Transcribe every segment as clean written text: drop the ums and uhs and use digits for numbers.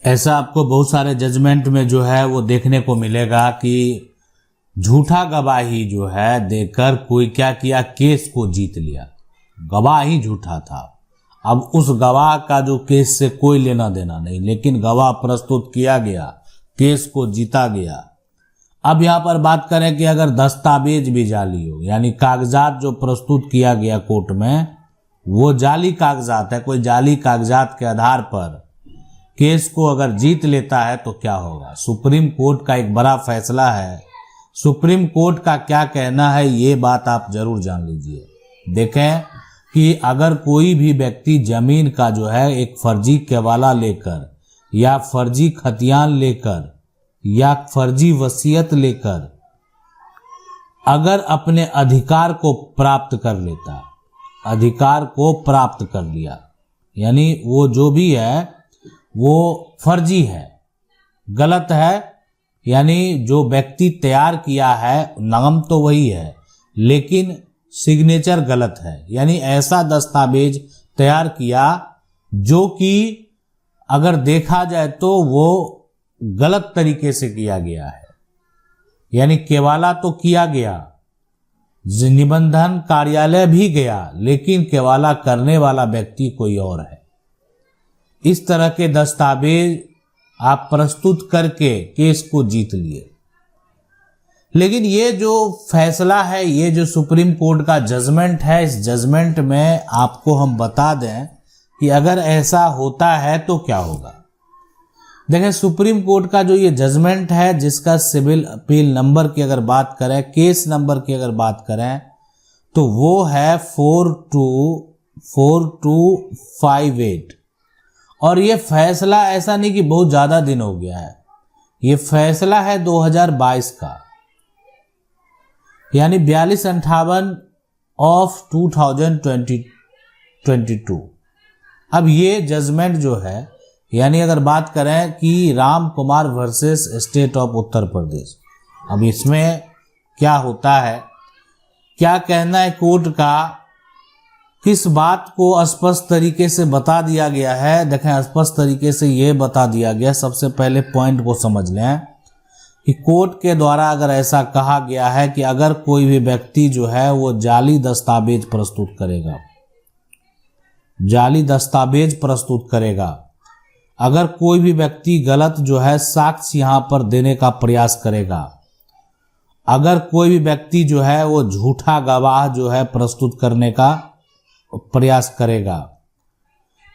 ऐसा आपको बहुत सारे जजमेंट में जो है वो देखने को मिलेगा कि झूठा गवाही जो है देकर कोई क्या किया, केस को जीत लिया। गवाह ही झूठा था, अब उस गवाह का जो केस से कोई लेना देना नहीं, लेकिन गवाह प्रस्तुत किया गया, केस को जीता गया। अब यहाँ पर बात करें कि अगर दस्तावेज भी जाली हो, यानी कागजात जो प्रस्तुत किया गया कोर्ट में वो जाली कागजात है, कोई जाली कागजात के आधार पर केस को अगर जीत लेता है तो क्या होगा। सुप्रीम कोर्ट का एक बड़ा फैसला है, सुप्रीम कोर्ट का क्या कहना है ये बात आप जरूर जान लीजिए। देखें कि अगर कोई भी व्यक्ति जमीन का जो है एक फर्जी केवाला लेकर या फर्जी खतियान लेकर या फर्जी वसीयत लेकर अगर अपने अधिकार को प्राप्त कर लेता, अधिकार को प्राप्त कर लिया, यानी वो जो भी है वो फर्जी है, गलत है, यानी जो व्यक्ति तैयार किया है नाम तो वही है लेकिन सिग्नेचर गलत है, यानी ऐसा दस्तावेज तैयार किया जो कि अगर देखा जाए तो वो गलत तरीके से किया गया है। यानी केवाला तो किया गया, निबंधन कार्यालय भी गया, लेकिन केवाला करने वाला व्यक्ति कोई और है। इस तरह के दस्तावेज आप प्रस्तुत करके केस को जीत लिए। लेकिन ये जो फैसला है, ये जो सुप्रीम कोर्ट का जजमेंट है, इस जजमेंट में आपको हम बता दें कि अगर ऐसा होता है तो क्या होगा। देखें, सुप्रीम कोर्ट का जो ये जजमेंट है, जिसका सिविल अपील नंबर की अगर बात करें, केस नंबर की अगर बात करें तो वो है 424258। और ये फैसला ऐसा नहीं कि बहुत ज़्यादा दिन हो गया है, ये फैसला है 2022 का, यानी 4258 ऑफ 2022। अब ये जजमेंट जो है, यानी अगर बात करें कि Ram Kumar versus state of Uttar Pradesh, अब इसमें क्या होता है, क्या कहना है कोर्ट का, किस बात को स्पष्ट तरीके से बता दिया गया है। देखें, स्पष्ट तरीके से ये बता दिया गया, सबसे पहले पॉइंट को समझ लें कि कोर्ट के द्वारा अगर ऐसा कहा गया है कि अगर कोई भी व्यक्ति जो है वो जाली दस्तावेज प्रस्तुत करेगा, जाली दस्तावेज प्रस्तुत करेगा, अगर कोई भी व्यक्ति गलत जो है साक्ष्य यहाँ पर देने का प्रयास करेगा, अगर कोई भी व्यक्ति जो है वो झूठा गवाह जो है प्रस्तुत करने का प्रयास करेगा,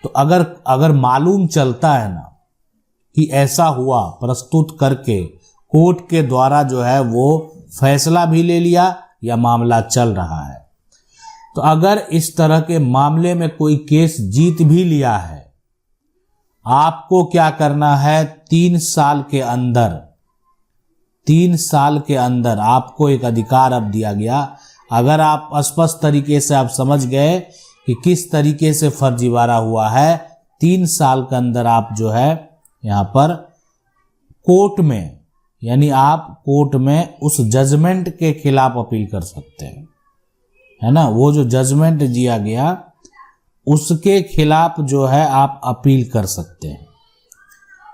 तो अगर मालूम चलता है ना कि ऐसा हुआ, प्रस्तुत करके कोर्ट के द्वारा जो है वो फैसला भी ले लिया या मामला चल रहा है, तो अगर इस तरह के मामले में कोई केस जीत भी लिया है, आपको क्या करना है, 3 साल के अंदर आपको एक अधिकार अब दिया गया। अगर आप स्पष्ट तरीके से आप समझ गए कि किस तरीके से फर्जीवाड़ा हुआ है, 3 साल के अंदर आप जो है यहाँ पर कोर्ट में, यानी आप कोर्ट में उस जजमेंट के खिलाफ अपील कर सकते हैं, है ना। वो जो जजमेंट दिया गया उसके खिलाफ जो है आप अपील कर सकते हैं।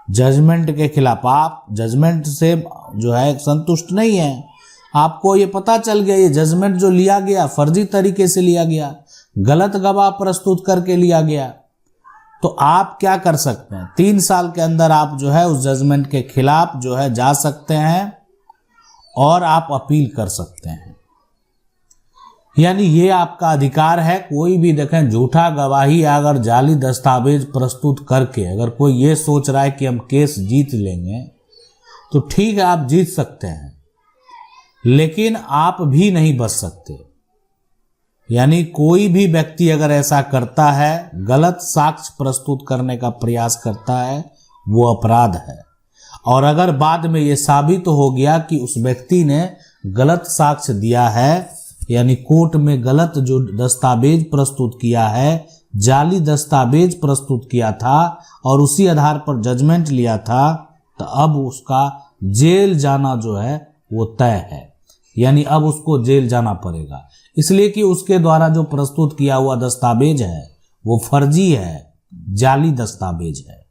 जजमेंट के खिलाफ, आप जजमेंट से जो है संतुष्ट नहीं है, आपको ये पता चल गया ये जजमेंट जो लिया गया फर्जी तरीके से लिया गया, गलत गवाह प्रस्तुत करके लिया गया, तो आप क्या कर सकते हैं, 3 साल के अंदर आप जो है उस जजमेंट के खिलाफ जो है जा सकते हैं और आप अपील कर सकते हैं। यानी ये आपका अधिकार है। कोई भी देखें, झूठा गवाही अगर जाली दस्तावेज प्रस्तुत करके अगर कोई ये सोच रहा है कि हम केस जीत लेंगे, तो ठीक है, आप जीत सकते हैं, लेकिन आप भी नहीं बच सकते। यानी कोई भी व्यक्ति अगर ऐसा करता है, गलत साक्ष्य प्रस्तुत करने का प्रयास करता है, वो अपराध है। और अगर बाद में ये साबित हो गया कि उस व्यक्ति ने गलत साक्ष्य दिया है, यानी कोर्ट में गलत जो दस्तावेज प्रस्तुत किया है, जाली दस्तावेज प्रस्तुत किया था और उसी आधार पर जजमेंट लिया था, तो अब उसका जेल जाना जो है वो तय है। यानी अब उसको जेल जाना पड़ेगा, इसलिए कि उसके द्वारा जो प्रस्तुत किया हुआ दस्तावेज है वो फर्जी है, जाली दस्तावेज है।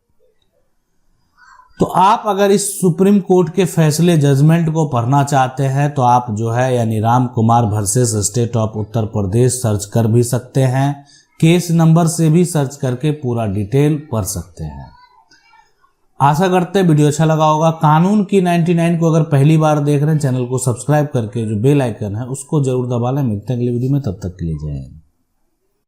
तो आप अगर इस सुप्रीम कोर्ट के फैसले जजमेंट को पढ़ना चाहते हैं तो आप जो है यानी Ram Kumar versus state of Uttar Pradesh search कर भी सकते हैं, केस नंबर से भी सर्च करके पूरा डिटेल पढ़ सकते हैं। आशा करते हैं वीडियो अच्छा लगा होगा। कानून की 99 को अगर पहली बार देख रहे हैं चैनल को सब्सक्राइब करके जो बेल आइकन है उसको जरूर दबा लें। मिलते हैं अगली वीडियो में, तब तक के लिए जय हिंद।